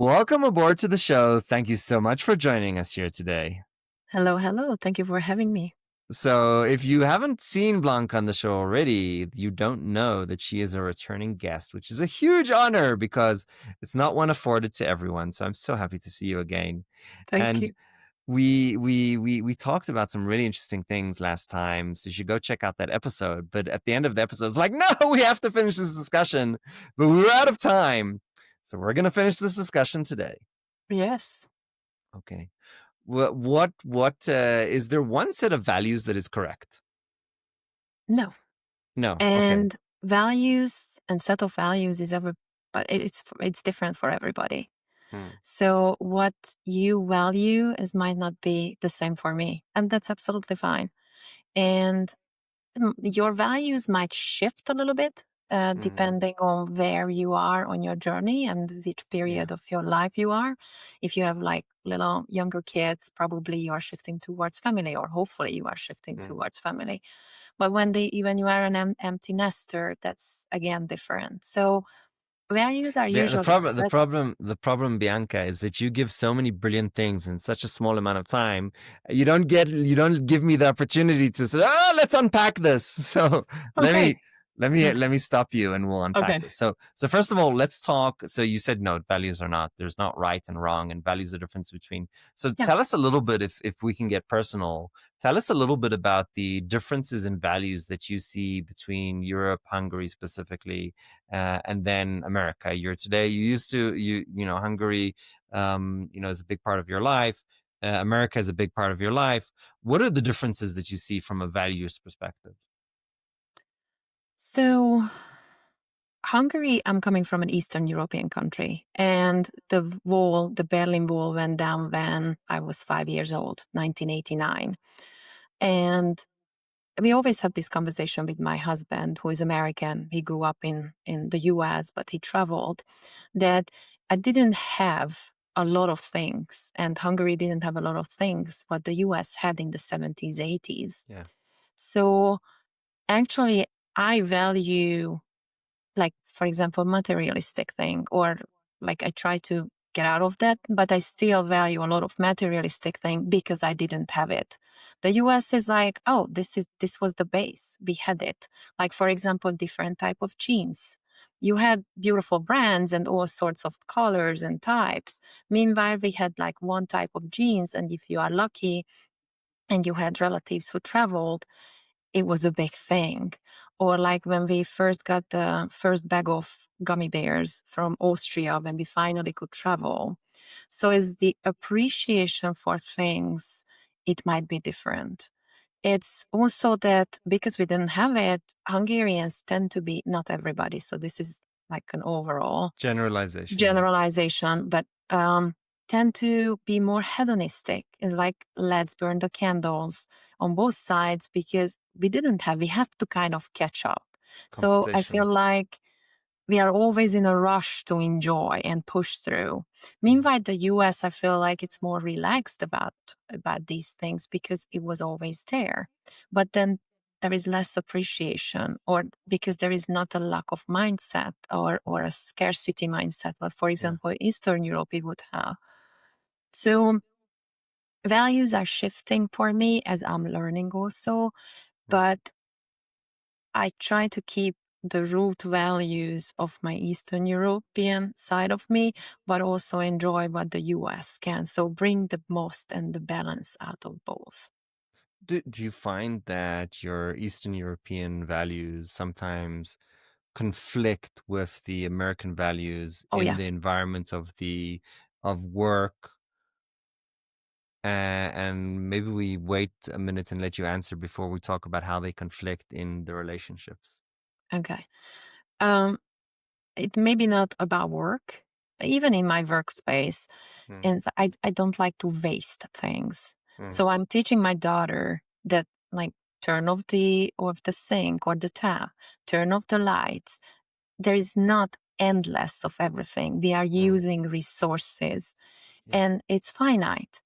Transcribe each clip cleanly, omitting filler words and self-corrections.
Welcome aboard to the show. Thank you so much for joining us here today. Hello, hello. Thank you for having me. So, if you haven't seen Blanca on the show already, you don't know that she is a returning guest, which is a huge honor because it's not one afforded to everyone. So, I'm so happy to see you again. Thank And you. we talked about some really interesting things last time, so you should go check out that episode. But at the end of the episode, it's like, no, we have to finish this discussion, but we were out of time, so we're gonna finish this discussion today. Yes. Okay. What is there one set of values that is correct? No. No. Okay. And values and set of values is but it's different for everybody. Hmm. So what you value is might not be the same for me, and that's absolutely fine. And your values might shift a little bit Hmm. depending on where you are on your journey and which Yeah. period of your life you are. If you have like little younger kids, probably you are shifting towards family, or hopefully you are shifting Hmm. towards family. But when you are an empty nester, that's again different. So values are The usually problem the set. problem the problem, Bianca, is that you give so many brilliant things in such a small amount of time. You don't give me the opportunity to say, oh, let's unpack this. So let Okay. me let me Okay. let me stop you and we'll unpack Okay. this. So first of all, let's talk. So you said no, values are not. There's not right and wrong, and values are difference between. So Yeah. tell us a little bit, if we can get personal. Tell us a little bit about the differences in values that you see between Europe, Hungary specifically, and then America. You used to Hungary, is a big part of your life. America is a big part of your life. What are the differences that you see from a values perspective? So Hungary, I'm coming from an Eastern European country, and the Berlin Wall went down when I was 5 years old, 1989. And we always have this conversation with my husband, who is American. He grew up in the US, but he traveled, that I didn't have a lot of things, and Hungary didn't have a lot of things what the US had in the 70s, 80s. Yeah. So actually, I value, like, for example, materialistic thing, or like I try to get out of that, but I still value a lot of materialistic thing because I didn't have it. The US is like, oh, this was the base, we had it. Like, for example, different type of jeans, you had beautiful brands and all sorts of colors and types. Meanwhile, we had like one type of jeans, and if you are lucky and you had relatives who traveled, it was a big thing. Or like when we first got the first bag of gummy bears from Austria, when we finally could travel. So is the appreciation for things, it might be different. It's also that because we didn't have it, Hungarians tend to be, not everybody, so this is like an overall Generalization, yeah. generalization, but tend to be more hedonistic. It's like, let's burn the candles on both sides because we have to kind of catch up. So I feel Compensation. like we are always in a rush to enjoy and push through. Mm. Meanwhile, the US, I feel like it's more relaxed about these things because it was always there. But then there is less appreciation, or because there is not a lack of mindset, or a scarcity mindset, but for Yeah. example, Eastern Europe it would have. So values are shifting for me as I'm learning also, Mm. but I try to keep the root values of my Eastern European side of me, but also enjoy what the US can. So bring the most and the balance out of both. Do you find that your Eastern European values sometimes conflict with the American values Oh, in yeah. the environment of work? And maybe we wait a minute and let you answer before we talk about how they conflict in the relationships. Okay. Um, it may be not about work, even in my workspace. Mm. And I don't like to waste things. Mm. So I'm teaching my daughter that, like, turn off the sink or the tap, turn off the lights. There is not endless of everything. We are Mm. using resources Yeah. and it's finite.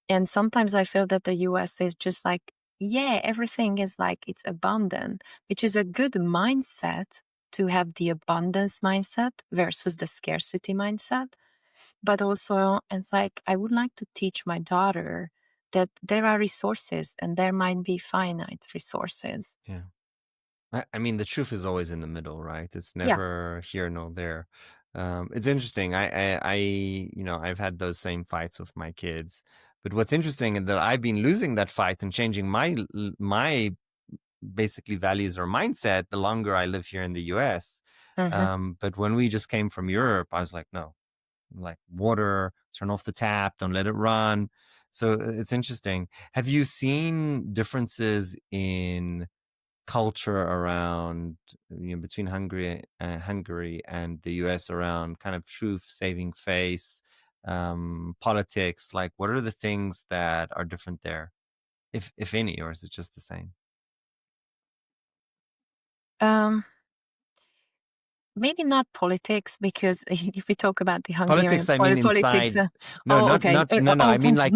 And sometimes I feel that the US is just like, yeah, everything is like it's abundant, which is a good mindset, to have the abundance mindset versus the scarcity mindset. But also, it's like I would like to teach my daughter that there are resources and there might be finite resources. Yeah. I mean, the truth is always in the middle, right? It's Yeah. never here nor there. It's interesting. I've had those same fights with my kids, but what's interesting is that I've been losing that fight and changing my basically values or mindset the longer I live here in the US. Hmm. But when we just came from Europe, I was like, no, like water, turn off the tap, don't let it run. So it's interesting. Have you seen differences in culture around, between Hungary and the US around kind of truth, saving face, politics? Like, what are the things that are different there, if any, or is it just the same? Um, Maybe not politics, because if we talk about the Hungarian Politics, I mean politics, inside. No, oh, not okay, not no, no. oh, I okay, mean like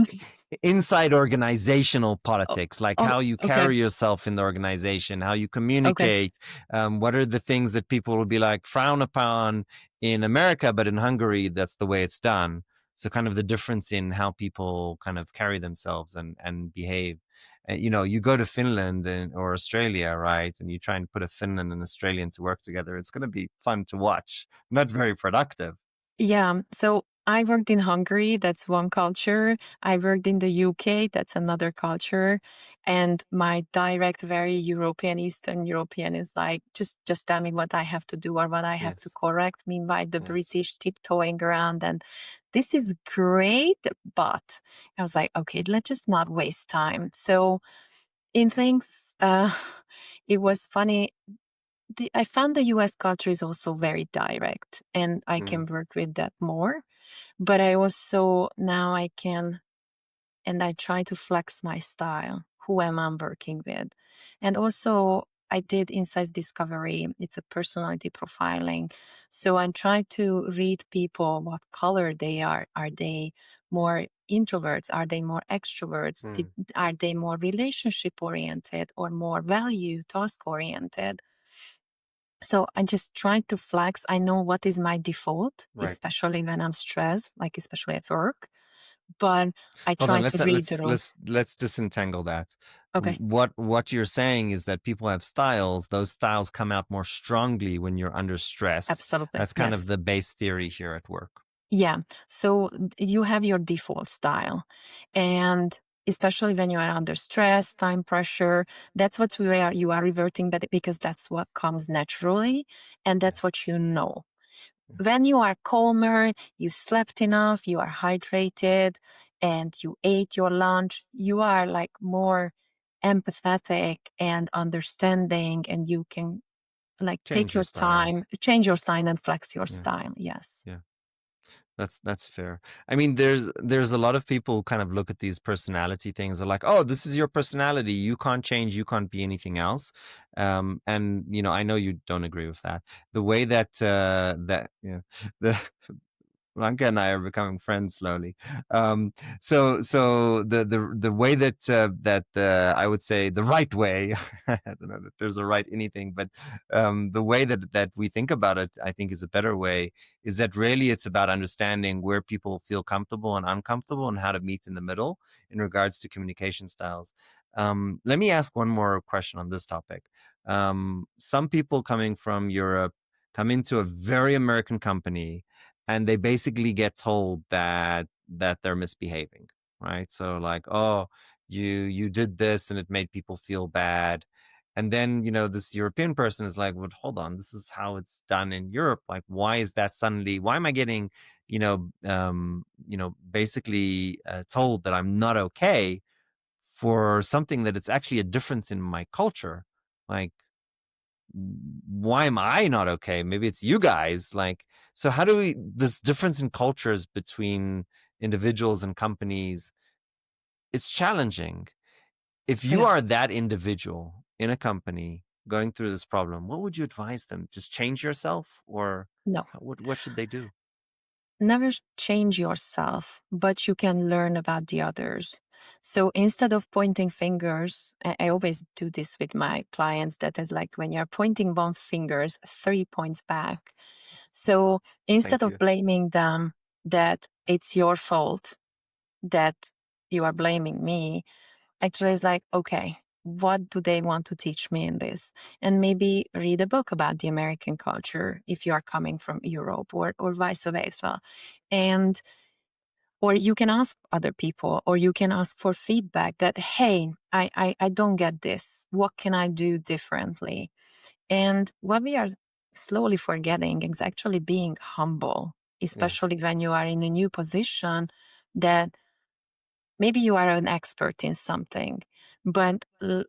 inside organizational oh, politics, like oh, how you okay, carry yourself in the organization, how you okay. communicate. What are the things that people will be like frown upon in America, but in Hungary, that's the way it's done. So kind of the difference in how people kind of carry themselves and behave. You go to Finland or Australia, right? And you try and put a Finland and Australian to work together. It's going to be fun to watch, not very productive. Yeah. So I worked in Hungary. That's one culture. I worked in the UK. That's another culture. And my direct, very European, Eastern European is like, just tell me what I have to do or what I have to Yes. correct. Meanwhile, the Yes. British tiptoeing around, and this is great. But I was like, okay, let's just not waste time. So in things, it was funny. I found the US culture is also very direct, and I Mm, can work with that more. But I also now I can, and I try to flex my style, who am I working with. And also, I did insights discovery. It's a personality profiling. So I try to read people what color they are. Are they more introverts? Are they more extroverts? mm, Are they more relationship oriented or more value task oriented? So I just try to flex. I know what is my default, right. especially when I'm stressed, like especially at work. But I Hold on. try to Let's read let's the room. let's disentangle that. Okay, What you're saying is that people have styles. Those styles come out more strongly when you're under stress. absolutely. That's kind of Yes. the base theory here at work. Yeah. So you have your default style. And especially when you are under stress, time pressure, that's what where you are reverting, but because that's what comes naturally and that's Yes. what you know. Yes. When you are calmer, you slept enough, you are hydrated, and you ate your lunch, you are like more empathetic and understanding, and you can like take Change your your style. time, change your style, and flex your Yeah. style. Yes. Yeah. That's fair. I mean, there's a lot of people who kind of look at these personality things. Are like, oh, this is your personality. You can't change. You can't be anything else. And I know you don't agree with that. The way that the Blanka and I are becoming friends slowly. So the way that I would say the right way. I don't know that there's a right anything, but the way that we think about it, I think, is a better way. Is that really it's about understanding where people feel comfortable and uncomfortable, and how to meet in the middle in regards to communication styles. Let me ask one more question on this topic. Some people coming from Europe come into a very American company and they basically get told that they're misbehaving, right? So like, oh, you did this and it made people feel bad. And then, this European person is like, well, hold on, this is how it's done in Europe. Like, why is that suddenly, why am I getting, basically told that I'm not okay for something that it's actually a difference in my culture? Like, why am I not okay? Maybe it's you guys. Like, so how do we, this difference in cultures between individuals and companies, it's challenging. If you Yeah. are that individual in a company going through this problem, what would you advise them? Just change yourself, or No. what should they do? Never change yourself, but you can learn about the others. So instead of pointing fingers, I always do this with my clients. That is like when you're pointing one fingers, 3 points back. So instead Thank of you. blaming them, that it's your fault, that you are blaming me. Actually, it's like, okay, what do they want to teach me in this? And maybe read a book about the American culture if you are coming from Europe, or vice versa. And or you can ask other people, or you can ask for feedback that, hey, I don't get this. What can I do differently? And what we are slowly forgetting is actually being humble, Yes. especially when you are in a new position that maybe you are an expert in something, but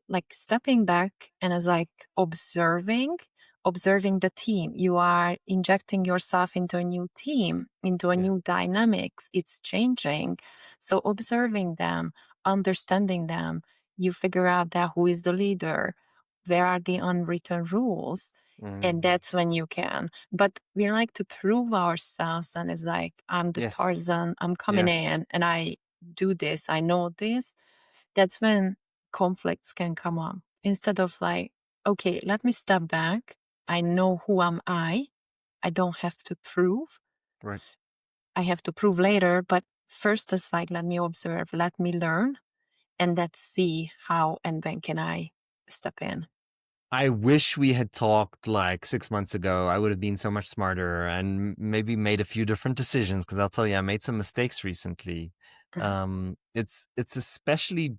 like stepping back and as like observing the team. You are injecting yourself into a new team, into a Yeah. new dynamics. It's changing. So observing them, understanding them, you figure out that who is the leader, where are the unwritten rules, and Mm. that's when you can. But we like to prove ourselves, and it's like, I'm the Yes. Tarzan, I'm coming Yes. in and I do this, I know this. That's when conflicts can come up. Instead of like, okay, let me step back. I know who am I. I don't have to prove. Right. I have to prove later, but first it's like, let me observe, let me learn, and let's see how and when can I step in. I wish we had talked like 6 months ago. I would have been so much smarter and maybe made a few different decisions, because 'cause I'll tell you, I made some mistakes recently. Mhm. It's especially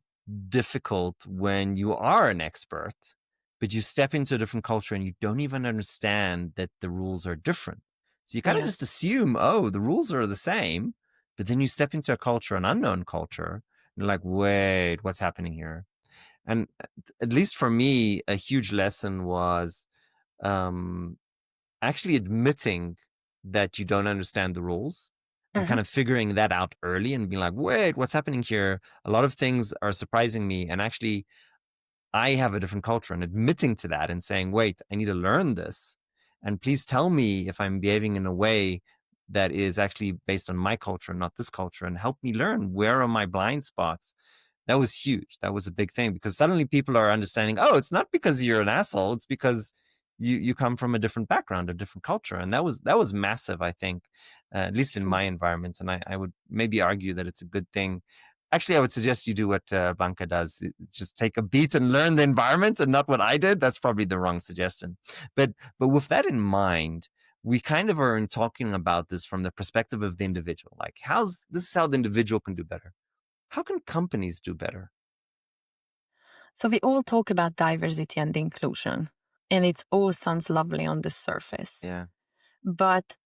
difficult when you are an expert, but you step into a different culture and you don't even understand that the rules are different. So you kinda just Yes. assume, "Oh, the rules are the same," but then you step into a culture, an unknown culture, and you're like, "Wait, what's happening here?" And at least for me, a huge lesson was um, actually admitting that you don't understand the rules and Mhm. kind of figuring that out early and being like, wait, what's happening here? A lot of things are surprising me. And actually, I have a different culture, and admitting to that and saying, wait, I need to learn this. And please tell me if I'm behaving in a way that is actually based on my culture, not this culture, and help me learn where are my blind spots. That was huge. That was a big thing, because suddenly people are understanding, oh, it's not because you're an asshole, it's because you come from a different background, a different culture. And that was massive, I think, at least in my environments. And I would maybe argue that it's a good thing. Actually, I would suggest you do what Blanka does. Just take a beat and learn the environment, and not what I did. That's probably the wrong suggestion. But with that in mind, we kind of are talking about this from the perspective of the individual. Like, how's this is how the individual can do better. How can companies do better? So we all talk about diversity and inclusion, and it all sounds lovely on the surface. Yeah. But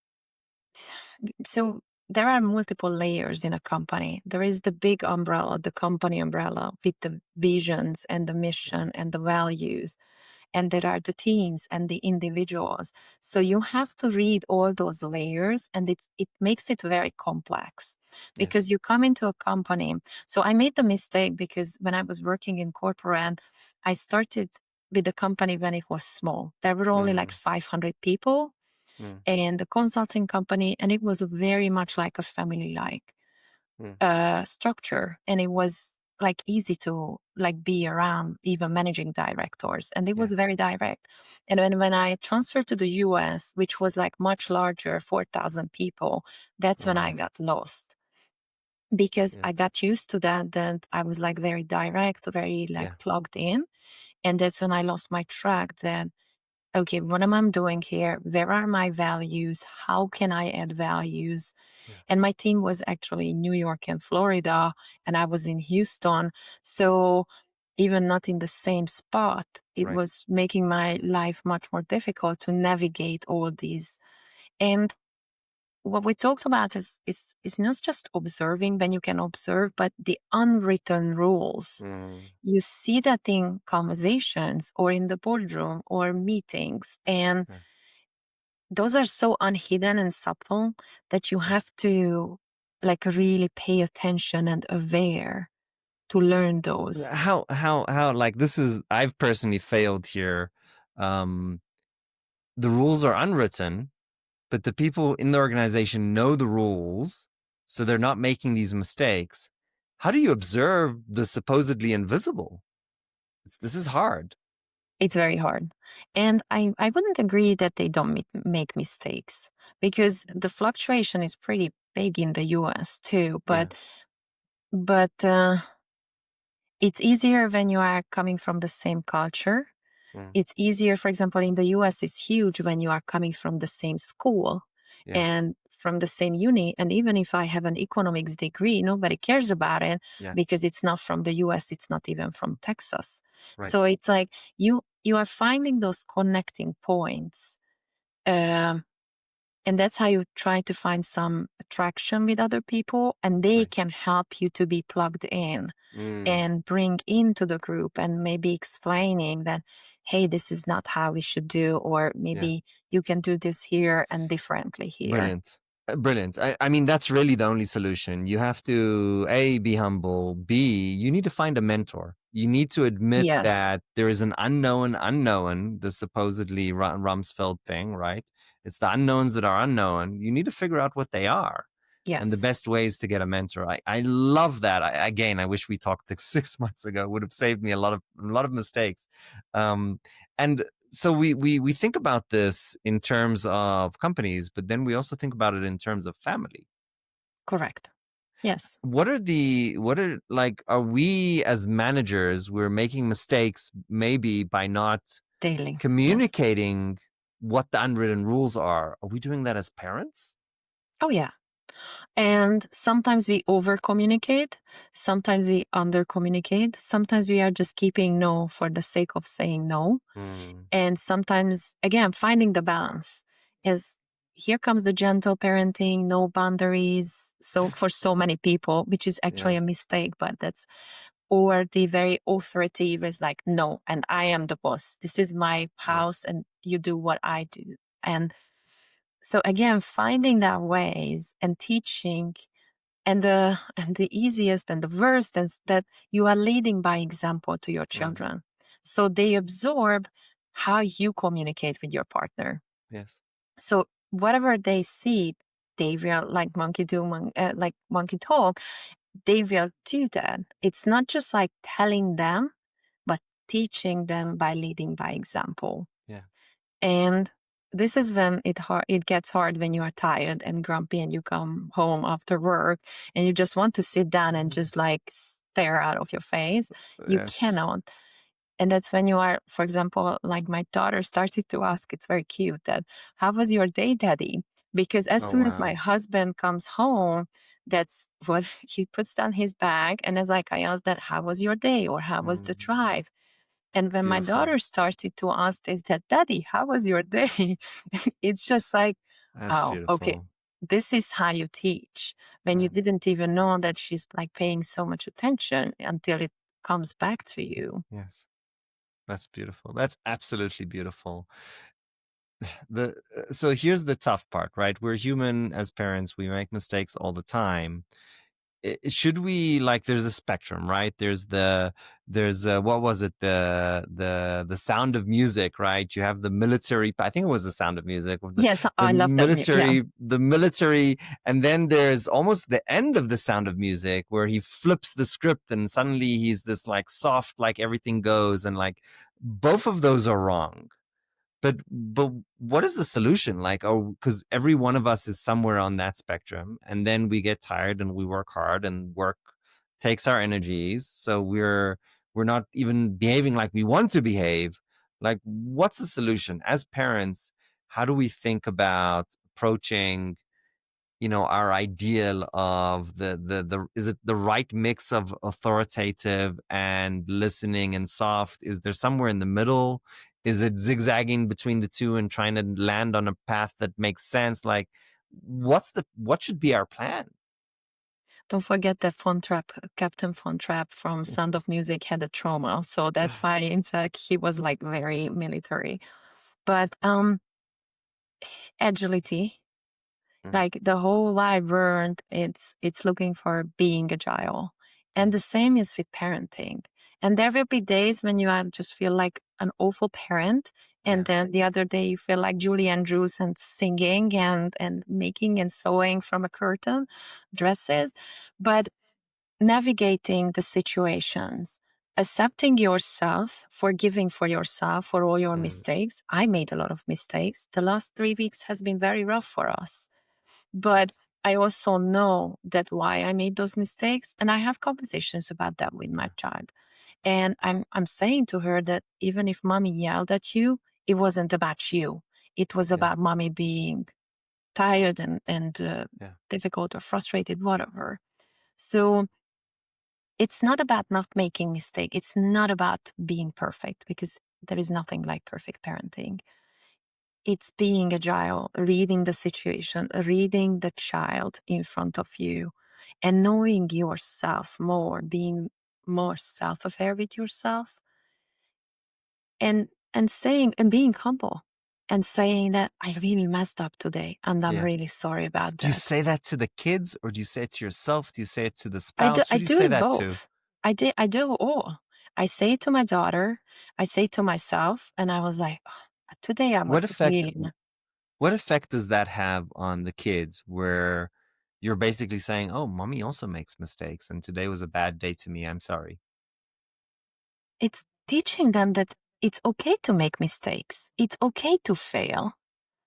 so there are multiple layers in a company. There is the big umbrella, the company umbrella with the visions and the mission and the values. And there are the teams and the individuals. So you have to read all those layers, and it makes it very complex because Yes. you come into a company. So I made the mistake because when I was working in corporate, I started with the company when it was small. There were only like Mm, 500 people mm, and the consulting company, and it was very much like a family like mm. structure, and it was like easy to like be around even managing directors, and it was Yeah. very direct. And when I transferred to the US, which was like much larger, 4,000 people, that's when I Wow. got lost because Yeah. I got used to that I was like very direct, very like Yeah. plugged in. And that's when I lost my track that, okay, what am I doing here? Where are my values? How can I add values? Yeah. And my team was actually in New York and Florida, and I was in Houston. So even not in the same spot, it Right. was making my life much more difficult to navigate all these. And what we talked about is not just observing when you can observe, but the unwritten rules. Mm, You see that in conversations or in the boardroom or meetings. And yeah. those are so unhidden and subtle that you Yeah. have to like really pay attention and aware to learn those. How like this is I've personally failed here. Um, the rules are unwritten, but the people in the organization know the rules, so they're not making these mistakes. How do you observe the supposedly invisible? This is hard. It's very hard. And I wouldn't agree that they don't make mistakes because the fluctuation is pretty big in the US too, Yeah. but it's easier when you are coming from the same culture. Mm. It's easier, for example, in the US, it's huge when you are coming from the same school Yeah. and from the same uni. And even if I have an economics degree, nobody cares about it Yeah. because it's not from the US, it's not even from Texas. Right. So it's like you are finding those connecting points. Um, and that's how you try to find some attraction with other people, and they Right. can help you to be plugged in Mm. and bring into the group and maybe explaining that, hey, this is not how we should do, or Yeah. maybe you can do this here and differently here. Brilliant. Brilliant. I mean, that's really the only solution. You have to, A, be humble. B, you need to find a mentor. You need to admit Yes, that there is an unknown, the supposedly Rumsfeld thing, right? It's the unknowns that are unknown. You need to figure out what they are. And the yes, best ways to get a mentor. I love that. Again, I wish we talked 6 months ago. It would have saved me a lot of mistakes. Um, and so we think about this in terms of companies, but then we also think about it in terms of family. correct. Yes, What are like, are we as managers, we're making mistakes maybe by not daily. Yes. communicating what the unwritten rules are? Are we doing that as parents? Oh, yeah. And sometimes we over communicate, sometimes we under communicate, sometimes we are just keeping no for the sake of saying no. Hmm. And sometimes, again, finding the balance is here comes the gentle parenting, no boundaries. So, for so many people, which is Yeah. actually a mistake, but that's, or the very authoritative is like, no, and I am the boss. This is my Yes. house and you do what I do. And so, again, finding that ways and teaching, and the easiest and the worst is that you are leading by example to your Mm. children, so they absorb how you communicate with your partner. Yes. So whatever they see, they will, like like monkey talk, they will do that. It's not just like telling them, but teaching them by leading by example. Yeah. And this is when it gets hard when you are tired and grumpy and you come home after work and you just want to sit down and just like stare out of your face. You Yes. cannot. And that's when you are, for example, like my daughter started to ask, it's very cute, that how was your day, daddy? Because as Oh soon as my wow. husband comes home, that's what he puts down his bag. And as like I asked that, how was your day? Or how was the Mm. drive? And when my Beautiful. daughter started to ask this, that, Daddy, how was your day? It's just like, That's oh, okay, beautiful. this is how you teach. When you Right. didn't even know that she's like paying so much attention until it comes back to you. Yes. That's beautiful. That's absolutely beautiful. So here's the tough part, right? We're human as parents. We make mistakes all the time. Should we, like, there's a spectrum, right? There's what was it, the Sound of Music, right? You have the military, I think it was the Sound of Music, with the Yes, the I love that. Yeah. military, and then there's almost the end of the Sound of Music where he flips the script and suddenly he's this like soft, like everything goes, and like both of those are wrong. But what is the solution? Like, oh, because every one of us is somewhere on that spectrum, and then we get tired and we work hard, and work takes our energies. So we're not even behaving like we want to behave. Like, what's the solution as parents? How do we think about approaching, our ideal of the is it the right mix of authoritative and listening and soft? Is there somewhere in the middle? Is it zigzagging between the two and trying to land on a path that makes sense? Like, what should be our plan? Don't forget that Captain Von Trapp from Sound of Music had a trauma. So that's why, in fact, he was like very military. But agility, Mm, like the whole wide world, it's looking for being agile. And yeah, the same is with parenting. And there will be days when you are just feel like an awful parent, and yeah, then the other day you feel like Julie Andrews and singing and making and sewing from a curtain dresses. But navigating the situations, accepting yourself, forgiving for yourself for all your mm, mistakes. I made a lot of mistakes. The last 3 weeks has been very rough for us, but I also know that why I made those mistakes, and I have conversations about that with my Yeah, child. And I'm saying to her that even if mommy yelled at you, it wasn't about you. It was yeah, about mommy being tired and yeah, difficult or frustrated, whatever. So it's not about not making mistake. It's not about being perfect because there is nothing like perfect parenting. It's being agile, reading the situation, reading the child in front of you, and knowing yourself more, being more self-aware with yourself, and saying and being humble and saying that I really messed up today and I'm yeah. really sorry about Do you that. say that to the kids, or do you say it to yourself? Do you say it to the I do spouse? Who I do you do say it that to? both. I do all. I say it to my daughter, I say it to myself, and I was like, "Ugh, today I What was effect really what effect does that have on the kids where you're basically saying, "Oh, mommy also makes mistakes, and today was a bad day to me. I'm sorry." it's teaching them that it's okay to make mistakes. It's okay to fail.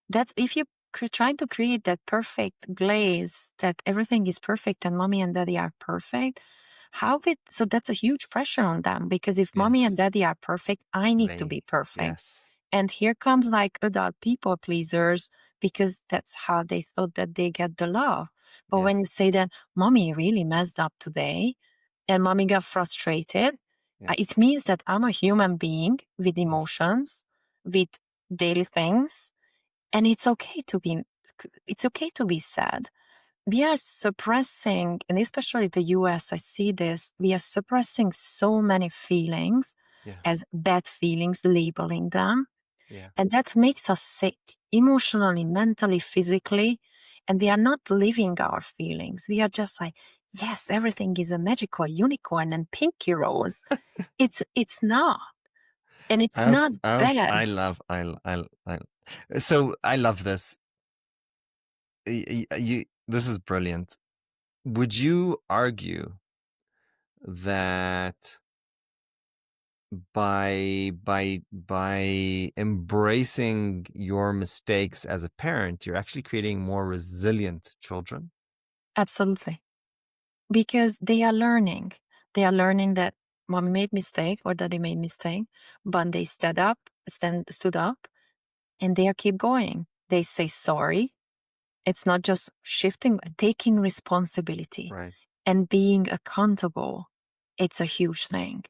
That's if you try to create that perfect glaze that everything is perfect and mommy and daddy are perfect. So that's a huge pressure on them because if mommy and Yes. daddy are perfect, I need to They be perfect. yes. And here comes like adult people pleasers because that's how they thought that they get the love. But when you Yes. say that mommy really messed up today and mommy got frustrated, it Yes. means that I'm a human being with Yes. emotions, with daily things, and it's okay to be sad. We are suppressing, and especially the US, I see this, we are suppressing so many feelings Yeah. as bad feelings, labeling them, Yeah. and that makes us sick emotionally, mentally, physically. And we are not living our feelings. We are just like, yes, everything is a magical unicorn and pinky rose. It's not. And it's not I bad. love I so I love this. This is brilliant. Would you argue that by embracing your mistakes as a parent, you're actually creating more resilient children? Absolutely. Because they are learning. They are learning that mommy made mistake or daddy made mistake, but they stood up and they are keep going. They say sorry. It's not just shifting, taking responsibility Right. and being accountable. It's a huge thing.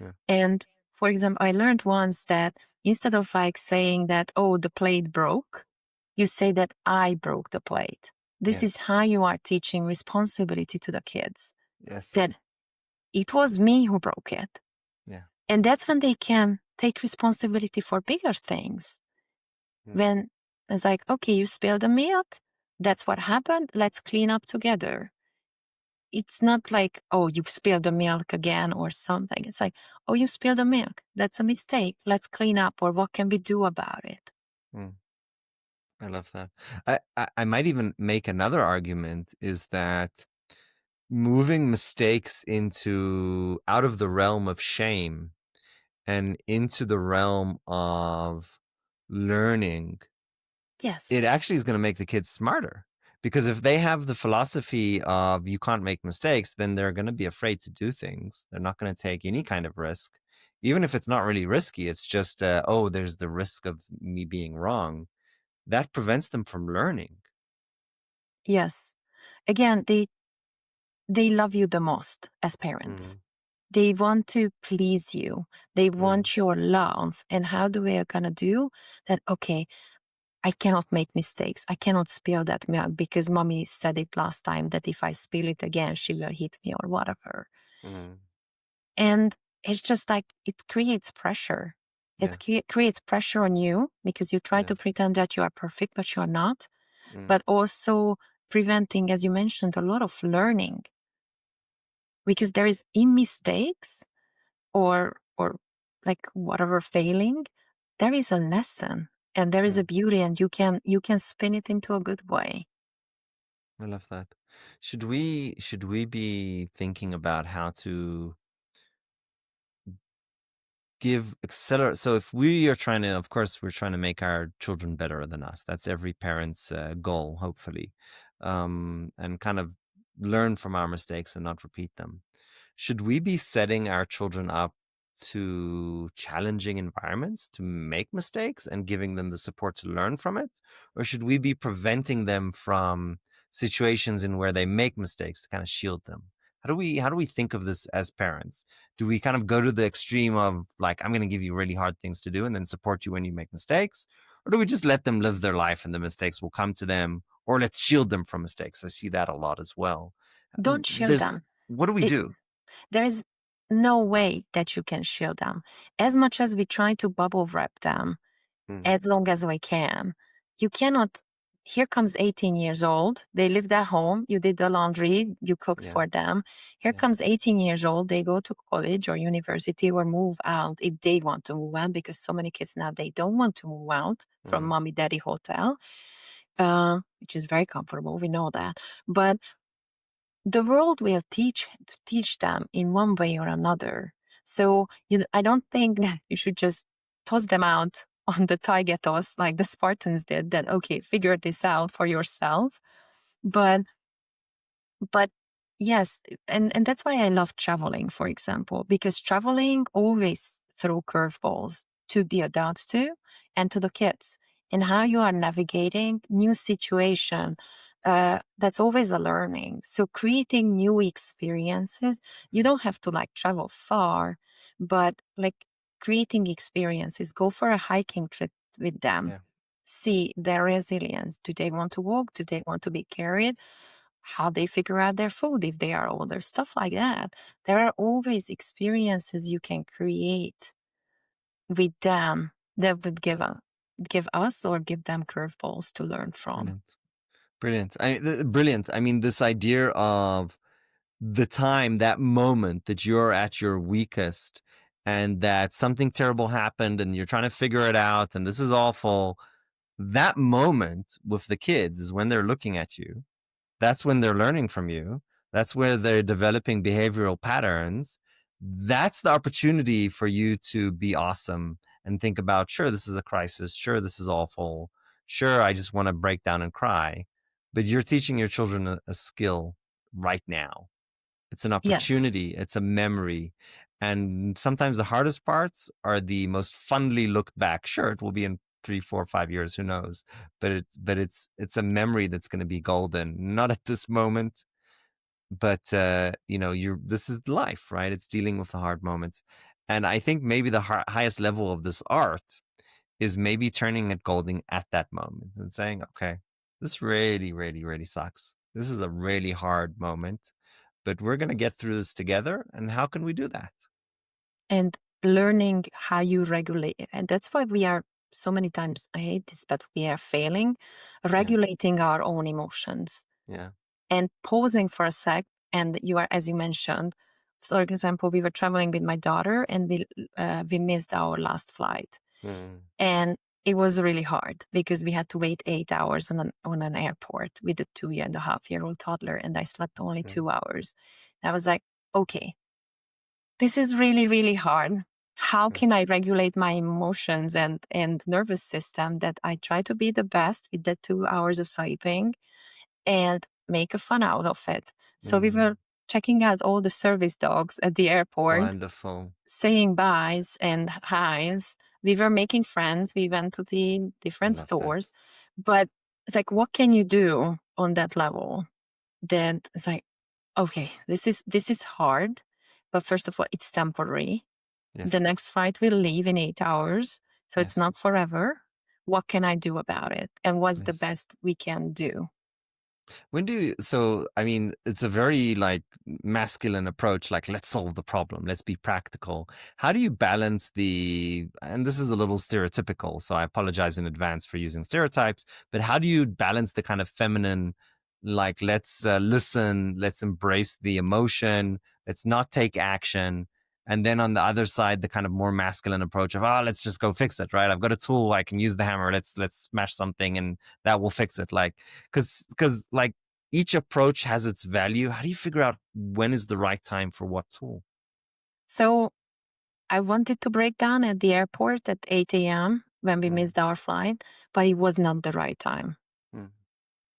Yeah. And for example, I learned once that instead of like saying that, oh, the plate broke, you say that I broke the plate. This is Yes. how you are teaching responsibility to the kids. Yes. That it was me who broke it. Yeah. And that's when they can take responsibility for bigger things. Yeah. When it's like, okay, you spilled the milk. That's what happened. Let's clean up together. It's not like, oh, you spilled the milk again or something. It's like, oh, you spilled the milk. That's a mistake. Let's clean up, or what can we do about it? Mm, I love that. I might even make another argument is that moving mistakes into out of the realm of shame and into the realm of learning, Yes. it actually is going to make the kids smarter. Because if they have the philosophy of you can't make mistakes, then they're going to be afraid to do things. They're not going to take any kind of risk. Even if it's not really risky, it's just, oh, there's the risk of me being wrong. That prevents them from learning. Yes. Again, they love you the most as parents. Mm, They want to please you. They mm, want your love. And how do we are gonna do that? Okay, I cannot make mistakes. I cannot spill that milk because mommy said it last time that if I spill it again, she will hit me or whatever. mm, And it's just like it creates pressure. yeah, Creates pressure on you because you try yeah, to pretend that you are perfect, but you are not. mm, But also preventing, as you mentioned, a lot of learning because there is in mistakes or like whatever failing, there is a lesson and there is yeah. a beauty, and you can spin it into a good way. I love that. Should we be thinking about how to give accelerate? So if we are trying to, of course, we're trying to make our children better than us. That's every parent's goal, hopefully. and kind of learn from our mistakes and not repeat them. Should we be setting our children up to challenging environments to make mistakes and giving them the support to learn from it? Or should we be preventing them from situations in where they make mistakes to kind of shield them? How do we think of this as parents? Do we kind of go to the extreme of like, I'm going to give you really hard things to do and then support you when you make mistakes? Or do we just let them live their life and the mistakes will come to them? Or let's shield them from mistakes. I see that a lot as well. Don't shield There's them. What do we It, do? there is no way that you can shield them. As much as we try to bubble wrap them, Mm, as long as we can. You cannot. Here comes 18 years old. They lived at home. You did the laundry. You cooked yeah, for them. Here yeah, comes 18 years old. They go to college or university or move out if they want to move out, because so many kids now, they don't want to move out from mm, mommy daddy hotel, which is very comfortable. We know that. But the world will teach them in one way or another. So I don't think that you should just toss them out on the Taigetos like the Spartans did. That okay, figure this out for yourself. But but yes, and that's why I love traveling, for example, because traveling always throw curveballs to the adults too, and to the kids, and how you are navigating new situation. That's always a learning. So creating new experiences, you mm, don't have to like travel far, but like creating experiences. Go for a hiking trip with them. yeah, See their resilience. Do they want to walk? Do they want to be carried? How they figure out their food if they are older, stuff like that. There are always experiences you can create with them that would give us or give them curveballs to learn from. brilliant, brilliant. Brilliant. I mean, this idea of the time, that moment that you're at your weakest, and that something terrible happened, and you're trying to figure it out, and this is awful. That moment with the kids is when they're looking at you. That's when they're learning from you. That's where they're developing behavioral patterns. That's the opportunity for you to be awesome and think about, sure, this is a crisis. Sure, this is awful. Sure, I just want to break down and cry. But you're teaching your children a skill right now. It's an Yes. opportunity, it's a memory. And sometimes the hardest parts are the most fondly looked back. Sure, it will be in 3, 4, 5 years, who knows? But it's a memory that's going to be golden. Not at this moment, but you're this is life, right? It's dealing with the hard moments. And I think maybe the highest level of this art is maybe turning it golden at that moment and saying, okay, this really, really, really sucks. This is a really hard moment, but we're going to get through this together. And how can we do that? And learning how you regulate it. And that's why we are so many times, I hate this, but we are failing Yeah. regulating our own emotions Yeah. and pausing for a sec. And you are, as you mentioned, for example, we were traveling with my daughter and we missed our last flight. Mm, And it was really hard because we had to wait 8 hours on an airport with a 2.5-year-old toddler, and I slept only mm, 2 hours. And I was like, okay, this is really, really hard. How mm, can I regulate my emotions and nervous system that I try to be the best with the 2 hours of sleeping and make a fun out of it? So we mm. were checking out all the service dogs at the airport, Wonderful. saying byes and highs. We were making friends. We went to the I different love that. stores. But it's like, what can you do on that level? Then it's like, okay, this is hard. But first of all, it's temporary. The Yes. next flight will leave in 8 hours. So it's Yes. not forever. What can I do about it? And what's the Yes. best we can do? I mean, it's a very like masculine approach, like let's solve the problem, let's be practical. How do you balance and this is a little stereotypical, so I apologize in advance for using stereotypes, but how do you balance the kind of feminine, like let's listen, let's embrace the emotion, let's not take action. And then on the other side, the kind of more masculine approach of, let's just go fix it, right? I've got a tool, I can use the hammer, let's smash something and that will fix it. Like, because like each approach has its value. How do you figure out when is the right time for what tool? So I wanted to break down at the airport at 8 a.m. when we Mm, missed our flight, but it was not the right time. mm,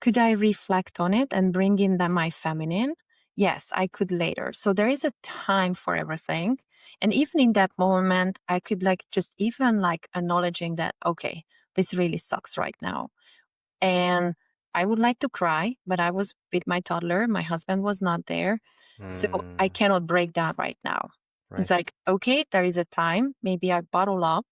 Could I reflect on it and bring in my feminine? Yes, I could later. So there is a time for everything. And even in that moment, I could like just even like acknowledging that, okay, this really sucks right now. And I would like to cry, but I was with my toddler. My husband was not there. So I Mm, cannot break down right now. It's right. like, okay, there is a time. Maybe I bottle up,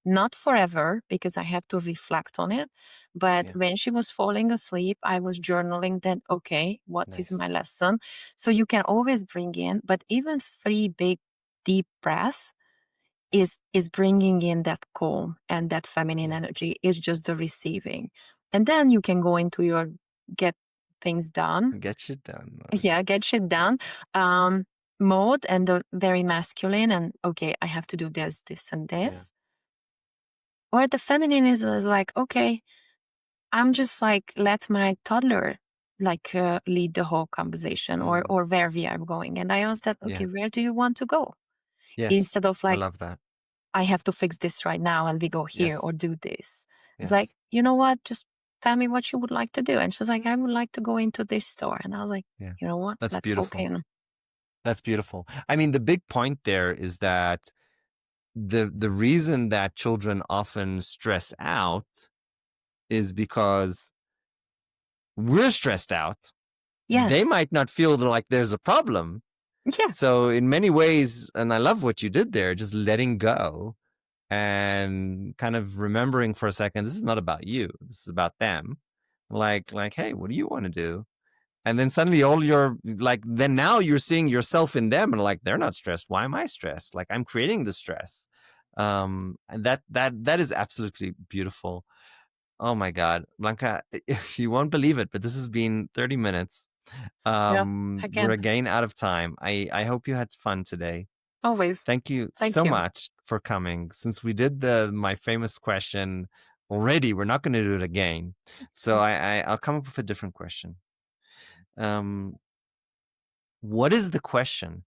not forever because I have to reflect on it. But Yeah. when she was falling asleep, I was journaling that, okay, what is Nice. my lesson? So you can always bring in, but even three big, deep breaths is bringing in that calm and that feminine Yeah. energy is just the receiving. And then you can go into your get things done. Get shit done, mode. Yeah, get shit done um mode, and the very masculine and okay, I have to do this and Yeah. this. Or the feminine is like, okay, I'm just like let my toddler like lead the whole conversation, Mm, or where we are going. And I asked that, okay, yeah. where do you want to go? Yes. Instead of I like, love that. I have to fix this right now and we go here Yes. or do this. It's Yes. like, you know what? Just tell me what you would like to do. And she's like, I would like to go into this store. And I was like, Yeah. you know what? That's Let's walk beautiful. in. That's beautiful. I mean, the big point there is that the reason that children often stress out is because we're stressed out. They Yes. might not feel like there's a problem. Yeah. So in many ways, and I love what you did there, just letting go and kind of remembering for a second, this is not about you. This is about them. Like, hey, what do you want to do? And then suddenly all your like then now you're seeing yourself in them and like they're not stressed. Why am I stressed? Like I'm creating the stress. And that is absolutely beautiful. Oh my God. Blanca, you won't believe it, but this has been 30 minutes. Yeah. We're Again, again out of time. I hope you had fun today. always. Thank you Thank so you. much for coming. Since we did the my famous question already, we're not going to do it again. So I'll come up with a different question. Um, what is the question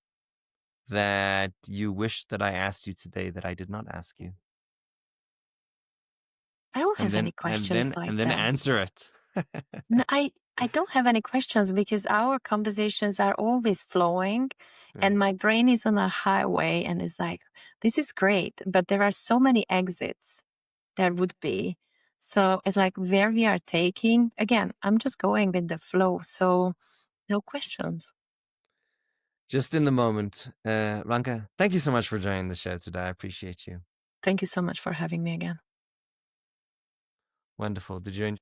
that you wish that I asked you today that I did not ask you? I don't And have any then and questions then like and then that. answer it. No, I don't have any questions because our conversations are always flowing Yeah. and my brain is on a highway and is like, this is great, but there are so many exits there would be. So it's like where we are taking, again, I'm just going with the flow. So no questions. Just in the moment. Ranka, thank you so much for joining the show today. I appreciate you. Thank you so much for having me again. Wonderful. Did you